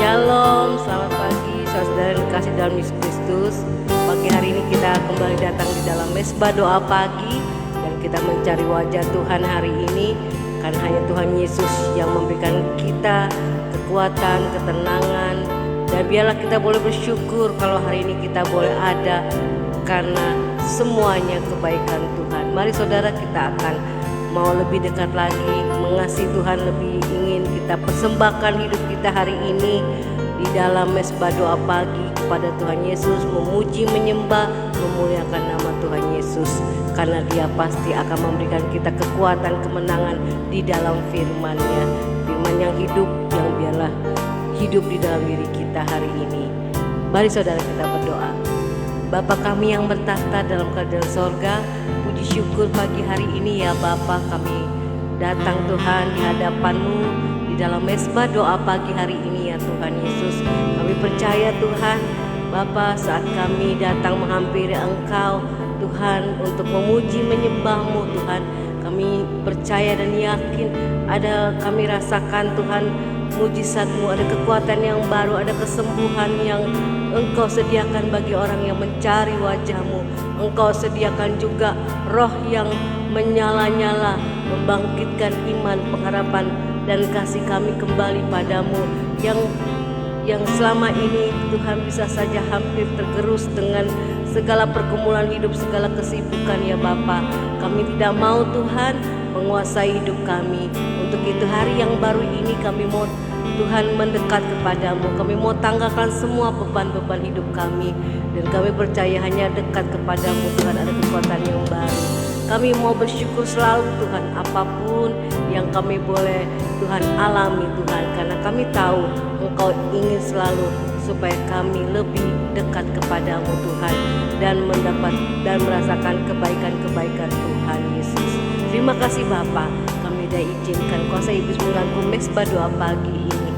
Shalom, selamat pagi saudara yang dikasih dalam Yesus Kristus. Pagi hari ini kita kembali datang di dalam mesbah doa pagi, dan kita mencari wajah Tuhan hari ini, karena hanya Tuhan Yesus yang memberikan kita kekuatan, ketenangan. Dan biarlah kita boleh bersyukur kalau hari ini kita boleh ada, karena semuanya kebaikan Tuhan. Mari saudara, kita akan mau lebih dekat lagi, mengasihi Tuhan, lebih ingin kita persembahkan hidup kita hari ini di dalam mesbah doa pagi kepada Tuhan Yesus, memuji, menyembah, memuliakan nama Tuhan Yesus, karena Dia pasti akan memberikan kita kekuatan, kemenangan di dalam firman-Nya, firman yang hidup, yang biarlah hidup di dalam diri kita hari ini. Mari saudara, kita berdoa. Bapa kami yang bertahta dalam kerajaan sorga, puji syukur pagi hari ini ya Bapa, kami datang Tuhan di hadapan-Mu di dalam mesbah doa pagi hari ini ya Tuhan Yesus. Kami percaya Tuhan Bapa, saat kami datang menghampiri Engkau Tuhan untuk memuji menyembah-Mu Tuhan, kami percaya dan yakin kami rasakan Tuhan mujizat-Mu, ada kekuatan yang baru, ada kesembuhan yang Engkau sediakan bagi orang yang mencari wajah-Mu. Engkau sediakan juga roh yang menyala-nyala, membangkitkan iman, pengharapan, dan kasih kami kembali padamu, yang selama ini Tuhan bisa saja hampir tergerus dengan segala pergumulan hidup, segala kesibukan ya Bapa. Kami tidak mau Tuhan menguasai hidup kami. Untuk itu hari yang baru ini kami mau Tuhan mendekat kepadamu. Kami mau tanggalkan semua beban-beban hidup kami, dan kami percaya hanya dekat kepadamu Tuhan ada kekuatan yang baru. Kami mau bersyukur selalu Tuhan, apapun yang kami boleh Tuhan alami Tuhan, karena kami tahu Engkau ingin selalu supaya kami lebih dekat kepadamu Tuhan, dan mendapat dan merasakan kebaikan-kebaikan Tuhan Yesus. Terima kasih Bapa, kami dah izinkan kuasa iblis mengganggu mesbah doa pagi ini.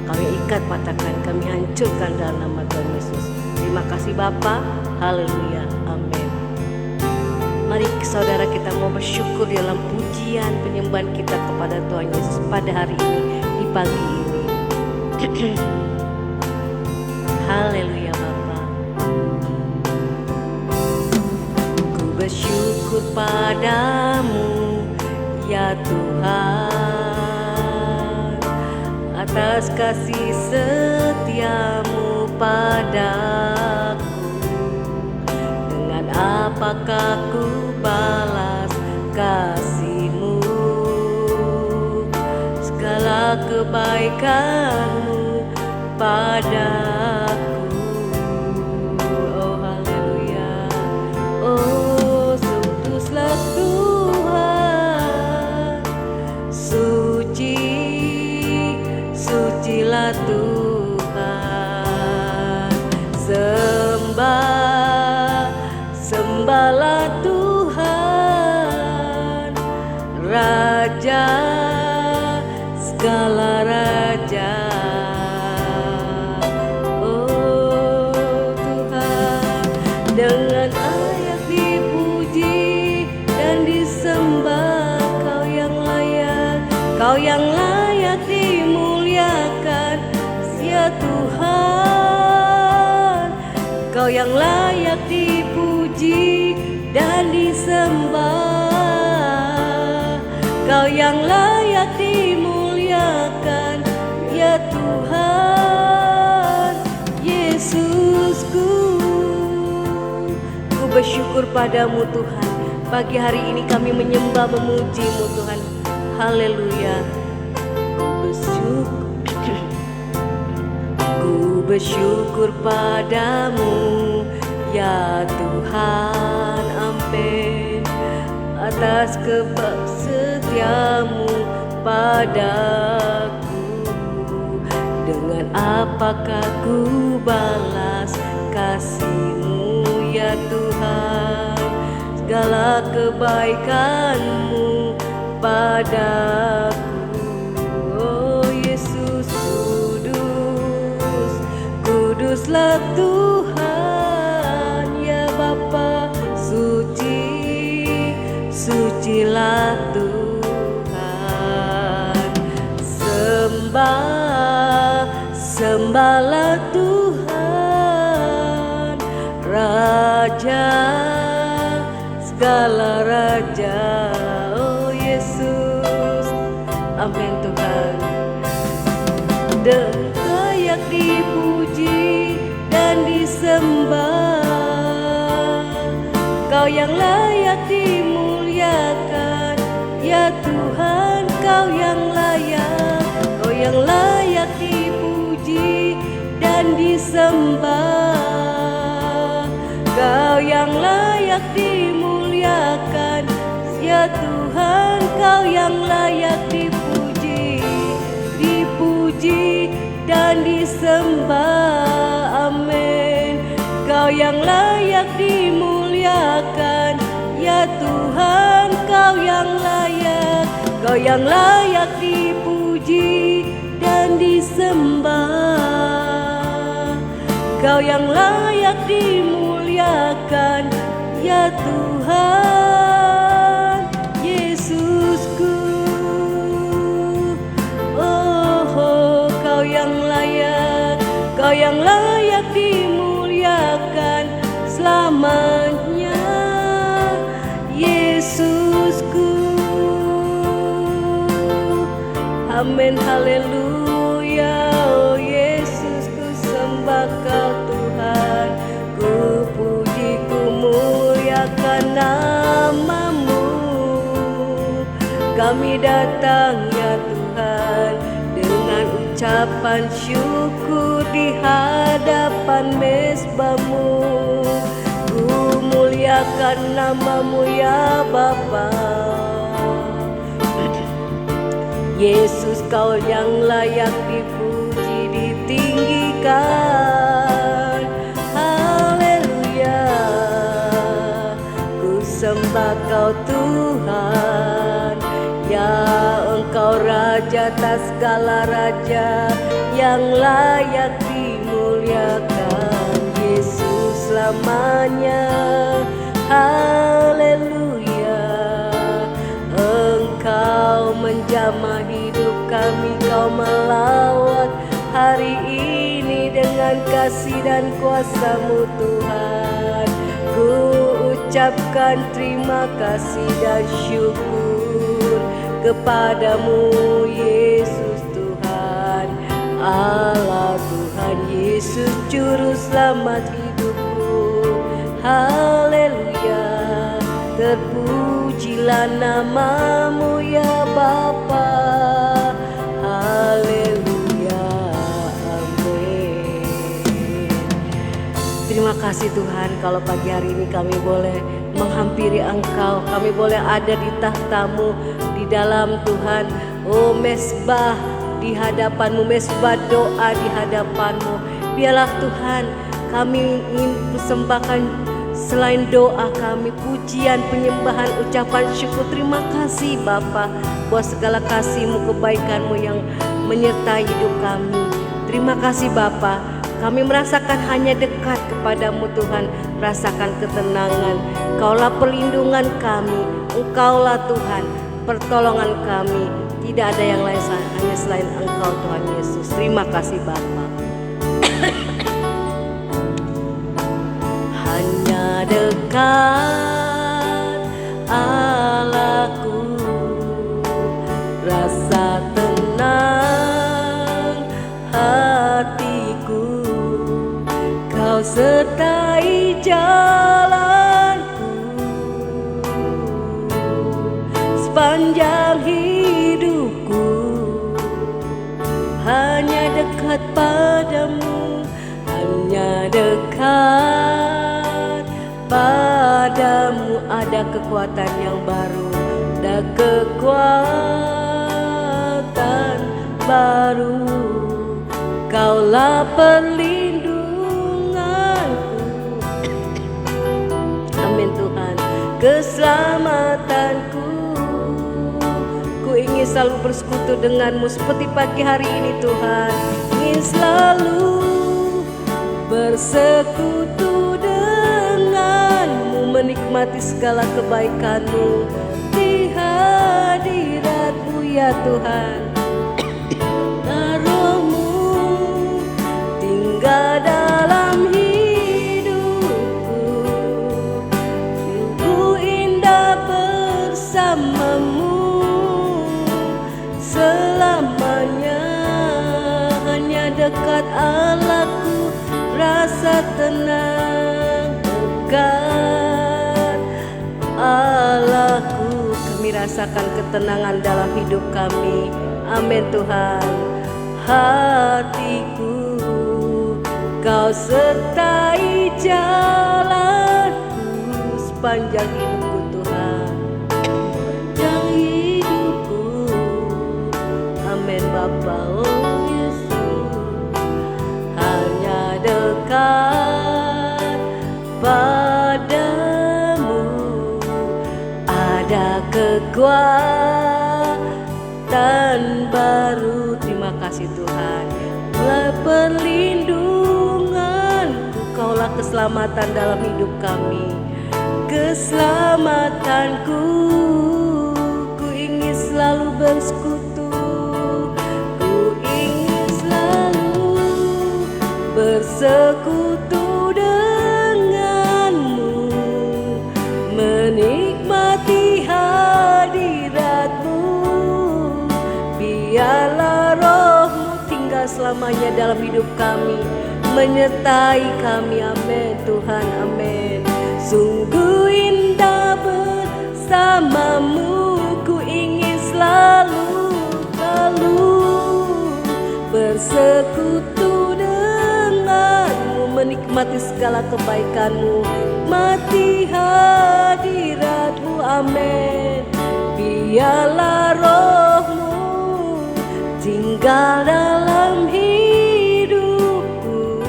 Kami ikat, patahkan, kami hancurkan dalam nama Tuhan Yesus. Terima kasih Bapa, haleluya, amin. Mari saudara, kita mau bersyukur dalam pujian penyembahan kita kepada Tuhan Yesus pada hari ini, di pagi ini. Haleluya Bapa. Ku bersyukur padamu ya Tuhan, atas kasih setiamu padaku. Dengan apakah ku balas kasihmu, segala kebaikanmu padaku. Oh haleluya, oh seutuslah Tuhan, sucilah Tuhan, sembahlah Tuhan, Raja segala raja. Oh Tuhan, dengan layak dipuji dan disembah, Kau yang layak dimuliakan ya Tuhan. Kau yang layak dipuji dan disembah, Kau yang layak dimuliakan ya Tuhan Yesusku. Ku bersyukur padamu Tuhan, pagi hari ini kami menyembah memuji-Mu Tuhan. Haleluya. Ku bersyukur padamu ya Tuhan, amin, atas setiamu padaku. Dengan apakah ku balas kasih-Mu ya Tuhan, segala kebaikan-Mu padaku. Oh Yesus, kuduslah Tuhan ya Bapa, sucilah Tuhan, Sembahlah Tuhan, Raja segala raja. Oh Yesus, amin Tuhan. Layak dipuji dan disembah, Kau yang layak dimuliakan, ya Tuhan, Kau yang layak, Kau yang layak dipuji dan disembah, Kau yang layak dimuliakan, ya Tuhan, Kau yang layak dipuji dan disembah, amin. Kau yang layak dimuliakan, ya Tuhan, Kau yang layak dipuji dan disembah, Kau yang layak dimuliakan, ya Tuhan Yesusku. Oh, Kau yang layak dimuliakan selamanya, Yesusku. Amin, haleluya. Oh Yesus, ku sembah Kau Tuhan, ku puji, ku muliakan nama-Mu. Kami datang ya Tuhan dengan ucapan syukur di hadapan mezbah-Mu. Ku muliakan nama-Mu ya Bapa. Yesus, Kau yang layak dipuji, ditinggikan. Haleluya. Ku sembah Kau Tuhan, ya Engkau Raja atas segala raja, yang layak dimuliakan. Yesus selamanya. Haleluya. Engkau menjamah hidup kami, Kau melawat hari ini dengan kasih dan kuasa-Mu Tuhan. Ku ucapkan terima kasih dan syukur kepadamu Yesus Tuhan, Allah Tuhan Yesus Juru Selamat hidupku. Haleluya. Terpujilah nama-Mu ya Bapa. Haleluya, amin. Terima kasih Tuhan, kalau pagi hari ini kami boleh menghampiri Engkau, kami boleh ada di tahta-Mu, di dalam Tuhan. Oh mezbah di hadapan-Mu, mezbah doa di hadapan-Mu. Biarlah Tuhan kami ingin persembahkan selain doa kami, pujian, penyembahan, ucapan syukur. Terima kasih Bapa buat segala kasih-Mu, kebaikan-Mu yang menyertai hidup kami. Terima kasih Bapa, kami merasakan hanya dekat kepadamu Tuhan, rasakan ketenangan. Engkaulah perlindungan kami, Engkaulah Tuhan pertolongan kami. Tidak ada yang lain hanya selain Engkau Tuhan Yesus. Terima kasih Bapa. Hanya dekat Allahku, rasa tenang hatiku. Kau sertai jalanku sepanjang hidupku. Hanya dekat padamu, hanya dekat padamu. Ada kekuatan yang baru, ada kekuatan baru. Kaulah perlindunganku. Amin Tuhan, keselamatanku. Ku ingin selalu bersekutu denganmu seperti pagi hari ini Tuhan. Ingin selalu bersekutu denganmu, menikmati segala kebaikanmu di hadiratmu ya Tuhan. Rohmu dekat Allahku, rasa tenang dekat Allahku. Kami rasakan ketenangan dalam hidup kami. Amin Tuhan. Hatiku, Kau sertai jalanku sepanjang hidupku Tuhan, sepanjang hidupku. Amin Bapa, oh Yesus. Hanya dekat padamu ada kekuatan baru. Terima kasih Tuhan. Perlindunganku, Kaulah keselamatan dalam hidup kami. Keselamatanku, ku ingin selalu bersekutu, ku ingin selalu bersekutu denganmu, menikmati hadiratmu. Biarlah rohmu tinggal selamanya dalam hidup kami, menyertai kami. Amin Tuhan, amin. Sungguh indah bersamamu, ku ingin selalu bersekutu denganmu, menikmati segala kebaikanmu, mati hadiratmu. Amin. Biarlah rohmu tinggal dalam hidupku.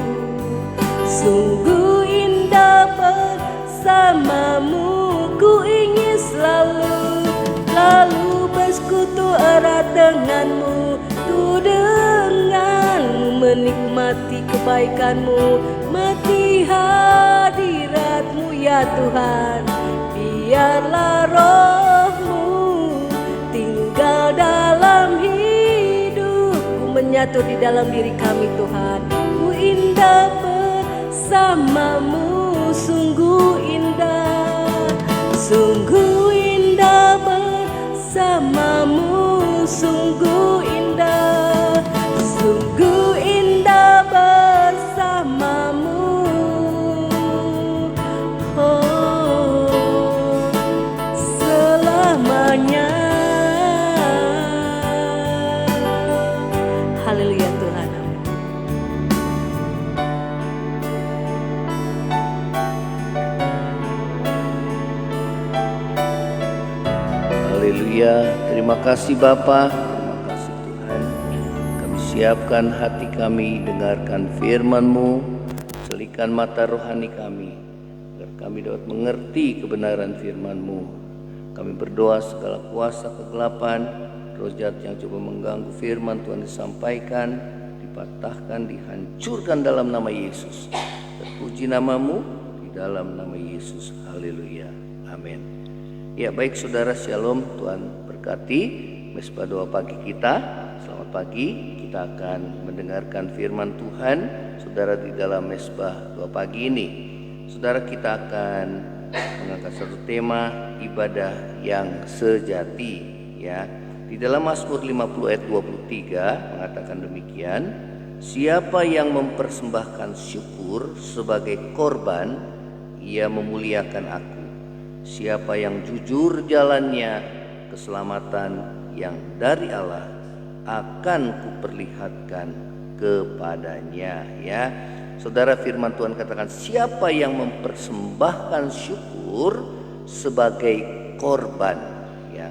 Sungguh indah bersamamu, ku ingin selalu bersekutu erat denganmu, tu denganmu, menikmati kebaikanmu, mati hadiratmu ya Tuhan. Biarlah rohmu tinggal dalam hidupku, menyatu di dalam diri kami Tuhan. Ku indah bersamamu, sungguh indah, sungguh indah bersamamu, sungguh indah, sungguh indah bersamamu. Oh, selamanya. Haleluya Tuhan. Haleluya, terima kasih Bapa, terima kasih Tuhan. Kami siapkan hati kami, dengarkan firman-Mu, celikan mata rohani kami, agar kami dapat mengerti kebenaran firman-Mu. Kami berdoa segala kuasa kegelapan, roh jahat yang coba mengganggu firman Tuhan disampaikan, dipatahkan, dihancurkan dalam nama Yesus. Terpuji nama-Mu di dalam nama Yesus. Haleluya, amin. Ya baik saudara, shalom, Tuhan berkati mesbah doa pagi kita. Selamat pagi, kita akan mendengarkan firman Tuhan saudara di dalam mesbah doa pagi ini. Saudara, kita akan mengangkat satu tema, ibadah yang sejati ya. Di dalam Mazmur 50 ayat 23 mengatakan demikian, siapa yang mempersembahkan syukur sebagai korban, ia memuliakan aku. Siapa yang jujur jalannya, keselamatan yang dari Allah akan kuperlihatkan kepadanya ya. Saudara, firman Tuhan katakan siapa yang mempersembahkan syukur sebagai korban ya,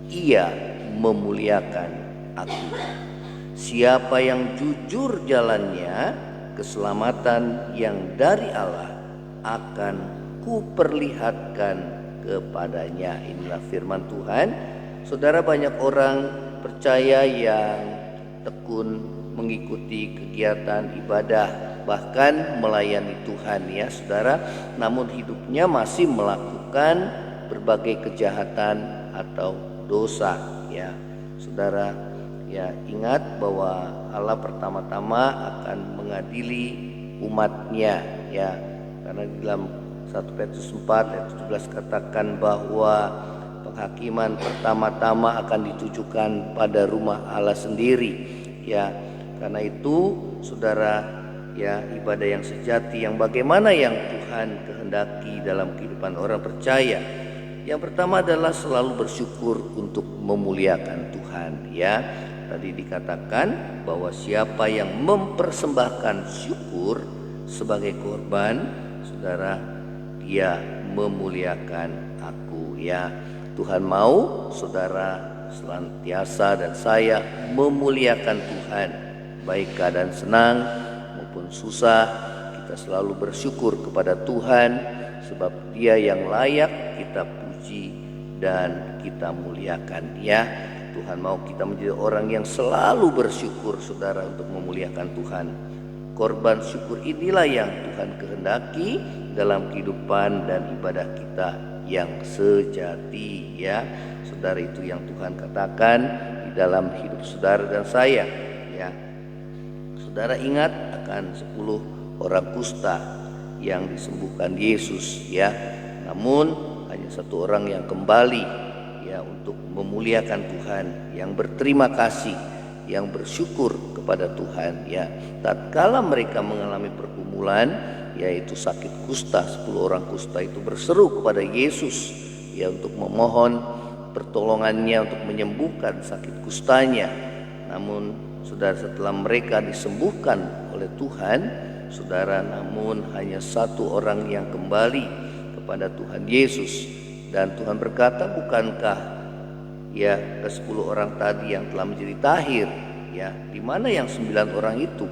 ia memuliakan aku. Siapa yang jujur jalannya, keselamatan yang dari Allah akan kuperlihatkan kepadanya. Inilah firman Tuhan. Saudara, banyak orang percaya yang tekun mengikuti kegiatan ibadah, bahkan melayani Tuhan ya saudara, namun hidupnya masih melakukan berbagai kejahatan atau dosa ya saudara. Ya, ingat bahwa Allah pertama-tama akan mengadili umatnya ya, karena di dalam 1 Petrus 4 ayat 17 katakan bahwa penghakiman pertama-tama akan ditujukan pada rumah Allah sendiri ya. Karena itu saudara, ya, ibadah yang sejati yang bagaimana yang Tuhan kehendaki dalam kehidupan orang percaya. Yang pertama adalah selalu bersyukur untuk memuliakan Tuhan, ya. Tadi dikatakan bahwa siapa yang mempersembahkan syukur sebagai korban, saudara, dia memuliakan aku, ya. Tuhan mau saudara senantiasa dan saya memuliakan Tuhan, baik keadaan senang maupun susah. Kita selalu bersyukur kepada Tuhan, sebab Dia yang layak kita puji dan kita muliakan, ya. Tuhan mau kita menjadi orang yang selalu bersyukur, saudara, untuk memuliakan Tuhan. Korban syukur inilah yang Tuhan kehendaki dalam kehidupan dan ibadah kita yang sejati, ya. Saudara, itu yang Tuhan katakan di dalam hidup saudara dan saya, ya. Saudara ingat akan 10 orang kusta yang disembuhkan Yesus, ya. Namun hanya satu orang yang kembali, ya, untuk memuliakan Tuhan, yang berterima kasih, yang bersyukur kepada Tuhan, ya. Tatkala mereka mengalami pergumulan, yaitu sakit kusta, 10 orang kusta itu berseru kepada Yesus, ya, untuk memohon pertolongannya untuk menyembuhkan sakit kustanya. Namun saudara, setelah mereka disembuhkan oleh Tuhan, saudara, namun hanya satu orang yang kembali kepada Tuhan Yesus. Dan Tuhan berkata, bukankah, ya, ke-10 orang tadi yang telah menjadi tahir, ya, di mana yang 9 orang itu?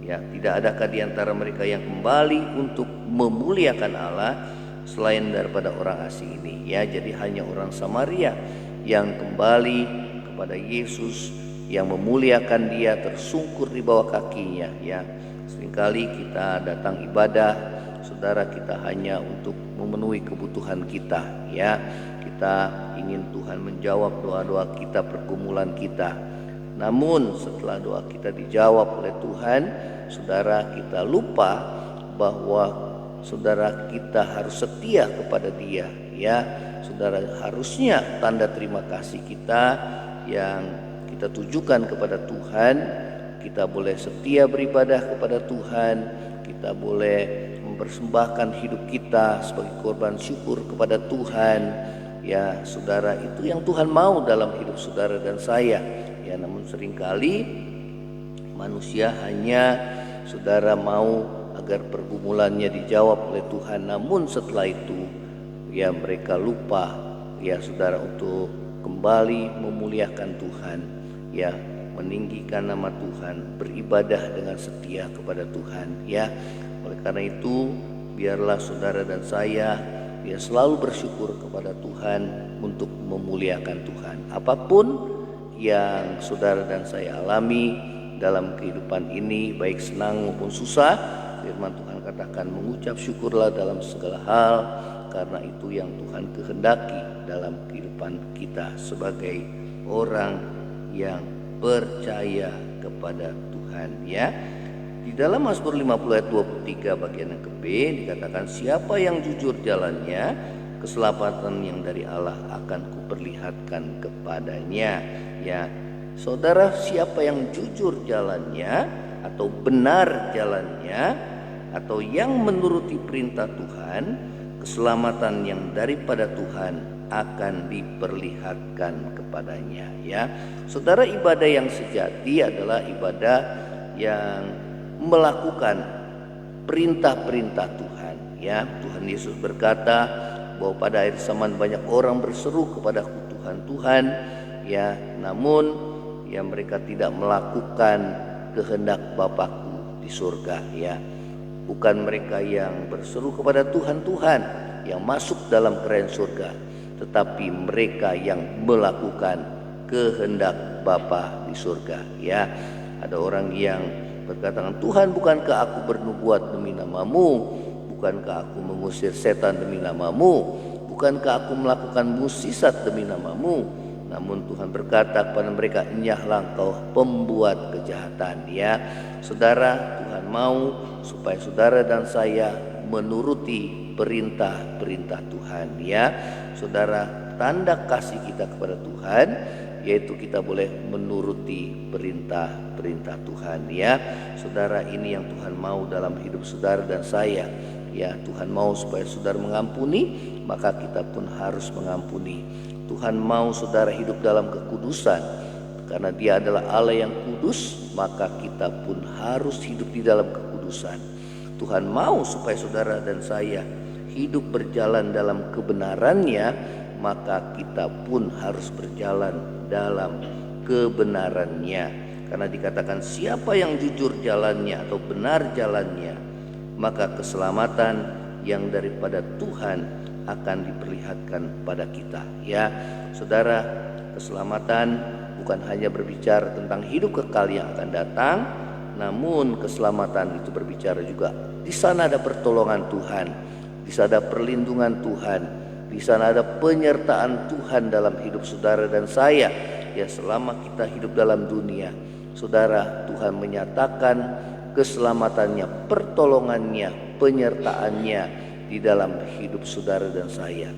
Ya, tidak adakah di antara mereka yang kembali untuk memuliakan Allah selain daripada orang asing ini, ya. Jadi hanya orang Samaria yang kembali kepada Yesus, yang memuliakan Dia, tersungkur di bawah kakinya, ya. Seringkali kita datang ibadah, saudara, kita hanya untuk memenuhi kebutuhan kita, ya. Kita ingin Tuhan menjawab doa-doa kita, pergumulan kita. Namun setelah doa kita dijawab oleh Tuhan, saudara, kita lupa bahwa saudara, kita harus setia kepada Dia, ya. Saudara, harusnya tanda terima kasih kita yang kita tujukan kepada Tuhan, kita boleh setia beribadah kepada Tuhan, kita boleh mempersembahkan hidup kita sebagai korban syukur kepada Tuhan, ya. Saudara, itu yang Tuhan mau dalam hidup saudara dan saya, ya. Namun seringkali manusia hanya, saudara, mau agar pergumulannya dijawab oleh Tuhan, namun setelah itu, ya, mereka lupa, ya, saudara, untuk kembali memuliakan Tuhan, ya, meninggikan nama Tuhan, beribadah dengan setia kepada Tuhan, ya. Oleh karena itu, biarlah saudara dan saya, ya, selalu bersyukur kepada Tuhan untuk memuliakan Tuhan. Apapun yang saudara dan saya alami dalam kehidupan ini, baik senang maupun susah, firman Tuhan katakan, mengucap syukurlah dalam segala hal, karena itu yang Tuhan kehendaki dalam kehidupan kita sebagai orang yang percaya kepada Tuhan, ya. Di dalam Mazmur 50 ayat 23 bagian yang ke-B dikatakan, siapa yang jujur jalannya, keselamatan yang dari Allah akan kuperlihatkan kepadanya, ya. Saudara, siapa yang jujur jalannya atau benar jalannya, atau yang menuruti perintah Tuhan, keselamatan yang daripada Tuhan akan diperlihatkan kepadanya, ya. Saudara, ibadah yang sejati adalah ibadah yang melakukan perintah-perintah Tuhan, ya. Tuhan Yesus berkata bahwa pada akhir zaman banyak orang berseru kepadaku, Tuhan, Tuhan, ya, namun, ya, mereka tidak melakukan kehendak Bapakku di surga, ya. Bukan mereka yang berseru kepada Tuhan, Tuhan, yang masuk dalam kerajaan surga, tetapi mereka yang melakukan kehendak Bapa di surga, ya. Ada orang yang berkata, Tuhan, bukankah aku bernubuat demi namamu? Bukankah aku mengusir setan demi namamu? Bukankah aku melakukan mukjizat demi namamu? Namun Tuhan berkata kepada mereka, enyahlah engkau pembuat kejahatan, ya. Saudara, Tuhan mau supaya saudara dan saya menuruti perintah-perintah Tuhan, ya. Saudara, tanda kasih kita kepada Tuhan, yaitu kita boleh menuruti perintah-perintah Tuhan ya. Saudara, ini yang Tuhan mau dalam hidup saudara dan saya ya. Tuhan mau supaya saudara mengampuni, maka kita pun harus mengampuni. Tuhan mau saudara hidup dalam kekudusan, karena Dia adalah Allah yang kudus, maka kita pun harus hidup di dalam kekudusan. Tuhan mau supaya saudara dan saya hidup berjalan dalam kebenarannya, maka kita pun harus berjalan dalam kebenarannya. Karena dikatakan siapa yang jujur jalannya atau benar jalannya, maka keselamatan yang daripada Tuhan akan diperlihatkan pada kita ya. Saudara, keselamatan bukan hanya berbicara tentang hidup kekal yang akan datang, namun keselamatan itu berbicara juga di sana ada pertolongan Tuhan, di sana ada perlindungan Tuhan, di sana ada penyertaan Tuhan dalam hidup saudara dan saya ya. Selama kita hidup dalam dunia, saudara, Tuhan menyatakan keselamatannya, pertolongannya, penyertaannya di dalam hidup saudara dan saya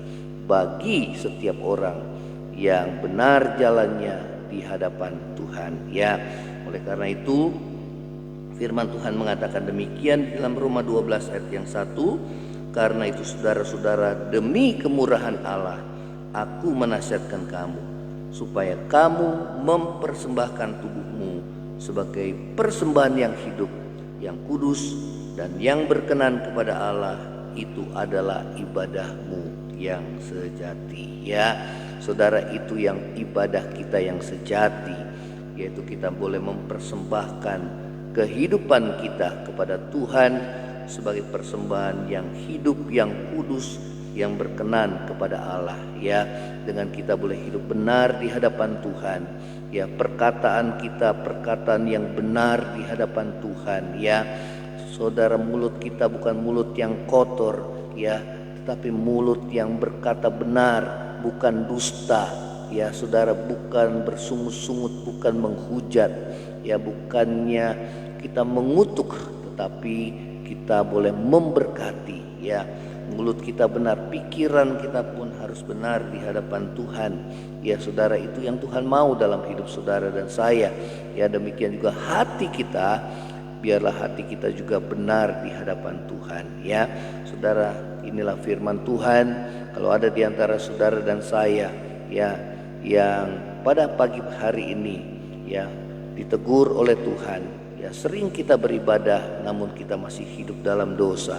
bagi setiap orang yang benar jalannya di hadapan Tuhan ya. Oleh karena itu firman Tuhan mengatakan demikian di dalam Roma 12 ayat yang 1. Karena itu saudara-saudara, demi kemurahan Allah aku menasihatkan kamu supaya kamu mempersembahkan tubuhmu sebagai persembahan yang hidup, yang kudus dan yang berkenan kepada Allah. Itu adalah ibadahmu yang sejati ya. Saudara, itu yang ibadah kita yang sejati, yaitu kita boleh mempersembahkan kehidupan kita kepada Tuhan sebagai persembahan yang hidup, yang kudus, yang berkenan kepada Allah ya. Dengan kita boleh hidup benar di hadapan Tuhan ya, perkataan kita perkataan yang benar di hadapan Tuhan ya. Saudara, mulut kita bukan mulut yang kotor ya, tetapi mulut yang berkata benar, bukan dusta ya. Saudara, bukan bersungut-sungut, bukan menghujat ya, bukannya kita mengutuk, tetapi kita boleh memberkati ya. Mulut kita benar, pikiran kita pun harus benar di hadapan Tuhan ya. Saudara, itu yang Tuhan mau dalam hidup saudara dan saya ya. Demikian juga hati kita, biarlah hati kita juga benar di hadapan Tuhan ya. Saudara, inilah firman Tuhan. Kalau ada di antara saudara dan saya ya yang pada pagi hari ini ya ditegur oleh Tuhan ya, sering kita beribadah namun kita masih hidup dalam dosa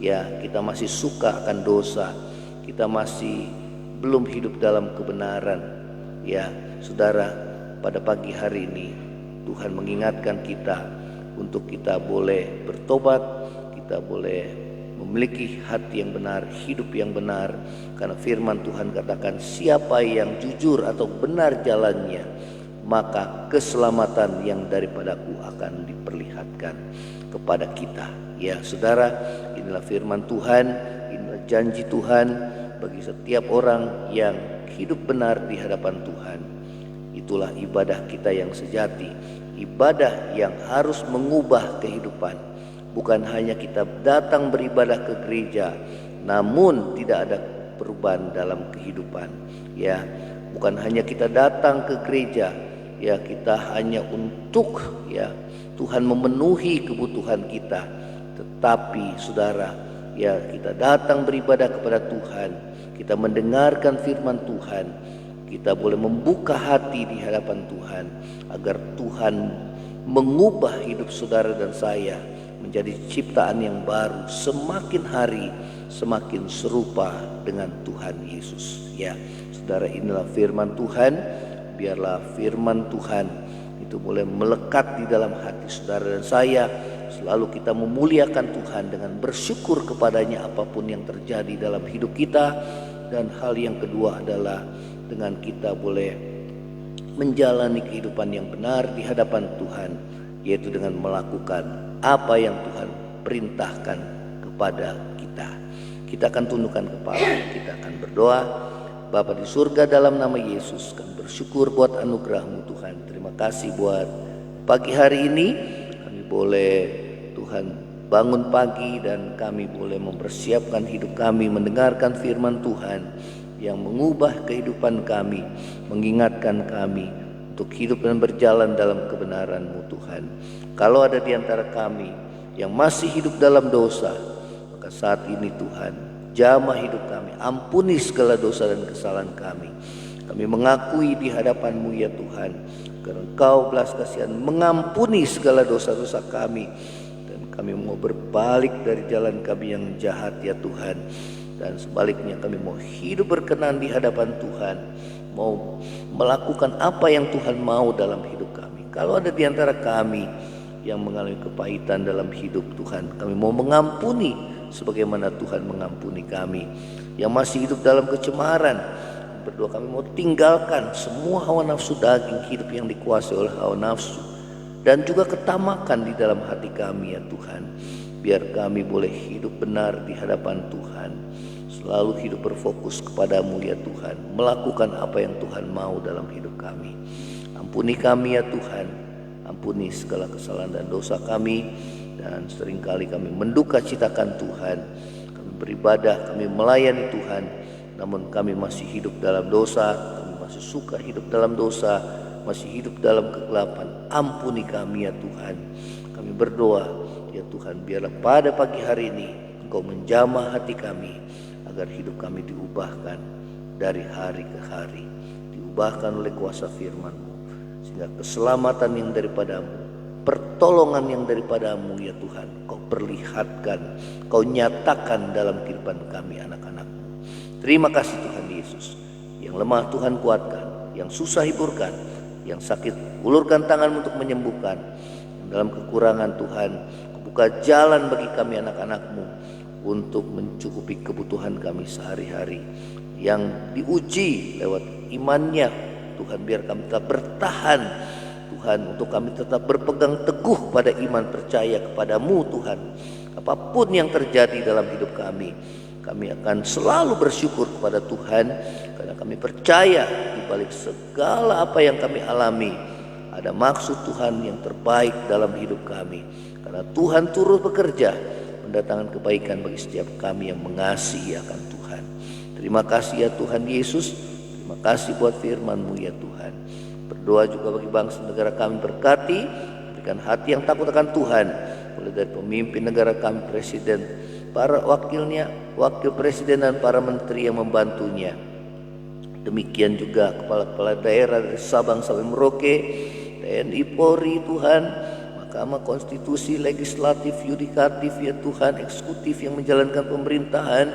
ya, kita masih suka akan dosa, kita masih belum hidup dalam kebenaran ya. Saudara, pada pagi hari ini Tuhan mengingatkan kita untuk kita boleh bertobat, kita boleh memiliki hati yang benar, hidup yang benar. Karena firman Tuhan katakan siapa yang jujur atau benar jalannya, maka keselamatan yang daripadaku akan diperlihatkan kepada kita ya. Saudara, inilah firman Tuhan, inilah janji Tuhan bagi setiap orang yang hidup benar di hadapan Tuhan. Itulah ibadah kita yang sejati, ibadah yang harus mengubah kehidupan. Bukan hanya kita datang beribadah ke gereja namun tidak ada perubahan dalam kehidupan ya. Bukan hanya kita datang ke gereja ya, kita hanya untuk ya Tuhan memenuhi kebutuhan kita, tetapi saudara ya, kita datang beribadah kepada Tuhan, kita mendengarkan firman Tuhan, kita boleh membuka hati di hadapan Tuhan agar Tuhan mengubah hidup saudara dan saya menjadi ciptaan yang baru, semakin hari semakin serupa dengan Tuhan Yesus ya. Saudara, inilah firman Tuhan. Biarlah firman Tuhan itu boleh melekat di dalam hati saudara dan saya. Selalu kita memuliakan Tuhan dengan bersyukur kepadanya apapun yang terjadi dalam hidup kita. Dan hal yang kedua adalah dengan kita boleh menjalani kehidupan yang benar di hadapan Tuhan, yaitu dengan melakukan apa yang Tuhan perintahkan kepada kita. Kita akan tundukkan kepala, kita akan berdoa. Bapa di surga, dalam nama Yesus kami bersyukur buat anugerah-Mu Tuhan. Terima kasih buat pagi hari ini. Kami boleh Tuhan bangun pagi dan kami boleh mempersiapkan hidup kami mendengarkan firman Tuhan yang mengubah kehidupan kami, mengingatkan kami untuk hidup dan berjalan dalam kebenaran-Mu Tuhan. Kalau ada di antara kami yang masih hidup dalam dosa, maka saat ini Tuhan, jamah hidup kami, ampuni segala dosa dan kesalahan kami. Kami mengakui di hadapan-Mu ya Tuhan, karena Engkau belas kasihan mengampuni segala dosa-dosa kami. Dan kami mau berbalik dari jalan kami yang jahat ya Tuhan. Dan sebaliknya kami mau hidup berkenan di hadapan Tuhan, mau melakukan apa yang Tuhan mau dalam hidup kami. Kalau ada di antara kami yang mengalami kepahitan dalam hidup Tuhan, kami mau mengampuni sebagaimana Tuhan mengampuni kami. Yang masih hidup dalam kecemaran, berdoa kami mau tinggalkan semua hawa nafsu daging, hidup yang dikuasai oleh hawa nafsu dan juga ketamakan di dalam hati kami ya Tuhan. Biar kami boleh hidup benar di hadapan Tuhan, selalu hidup berfokus kepadamu ya Tuhan, melakukan apa yang Tuhan mau dalam hidup kami. Ampuni kami ya Tuhan, ampuni segala kesalahan dan dosa kami. Dan seringkali kami menduka citakan Tuhan, kami beribadah, kami melayani Tuhan, namun kami masih hidup dalam dosa, kami masih suka hidup dalam dosa, masih hidup dalam kegelapan. Ampuni kami ya Tuhan. Kami berdoa ya Tuhan, biarlah pada pagi hari ini Engkau menjamah hati kami, agar hidup kami diubahkan dari hari ke hari, diubahkan oleh kuasa firman-Mu, sehingga keselamatan yang daripadamu, pertolongan yang daripadamu ya Tuhan, Kau perlihatkan, Kau nyatakan dalam kehidupan kami anak-anak-Mu. Terima kasih Tuhan Yesus. Yang lemah Tuhan kuatkan, yang susah hiburkan, yang sakit ulurkan tangan untuk menyembuhkan. Dalam kekurangan Tuhan, buka jalan bagi kami anak-anak-Mu untuk mencukupi kebutuhan kami sehari-hari. Yang diuji lewat imannya Tuhan, biar kami tetap bertahan Tuhan, untuk kami tetap berpegang teguh pada iman percaya kepadamu Tuhan. Apapun yang terjadi dalam hidup kami, kami akan selalu bersyukur kepada Tuhan, karena kami percaya di balik segala apa yang kami alami, ada maksud Tuhan yang terbaik dalam hidup kami. Karena Tuhan turut bekerja mendatangkan kebaikan bagi setiap kami yang mengasihi akan Tuhan. Terima kasih ya Tuhan Yesus. Terima kasih buat firman-Mu ya Tuhan. Berdoa juga bagi bangsa negara kami, berkati, berikan hati yang takut akan Tuhan, mulai dari pemimpin negara kami, presiden, para wakilnya, wakil presiden dan para menteri yang membantunya. Demikian juga kepala-kepala daerah dari Sabang sampai Merauke, TNI Polri Tuhan, Mahkamah Konstitusi, legislatif, yudikatif ya Tuhan, eksekutif yang menjalankan pemerintahan.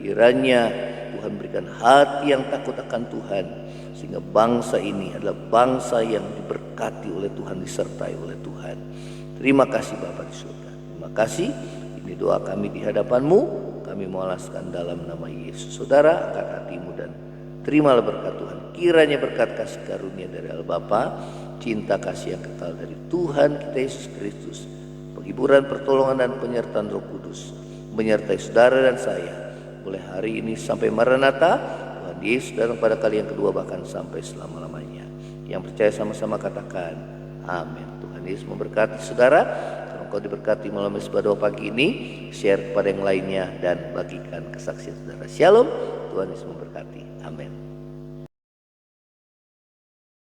Kiranya Tuhan berikan hati yang takut akan Tuhan, sehingga bangsa ini adalah bangsa yang diberkati oleh Tuhan, disertai oleh Tuhan. Terima kasih Bapa di surga. Terima kasih. Ini doa kami di hadapan-Mu, kami mengalaskan dalam nama Yesus. Saudara, angkat hatimu dan terimalah berkat Tuhan. Kiranya berkat kasih karunia dari Allah Bapa, cinta kasih yang kekal dari Tuhan kita Yesus Kristus, penghiburan, pertolongan dan penyertaan Roh Kudus menyertai saudara dan saya mulai hari ini sampai Maranatha. Tuhan Yesus datang pada kali yang kedua, bahkan sampai selama-lamanya. Yang percaya sama-sama katakan amin. Tuhan Yesus memberkati saudara. Kalau engkau diberkati melalui Mesbah Doa pagi ini, share kepada yang lainnya dan bagikan kesaksian saudara. Shalom. Tuhan Yesus memberkati. Amin.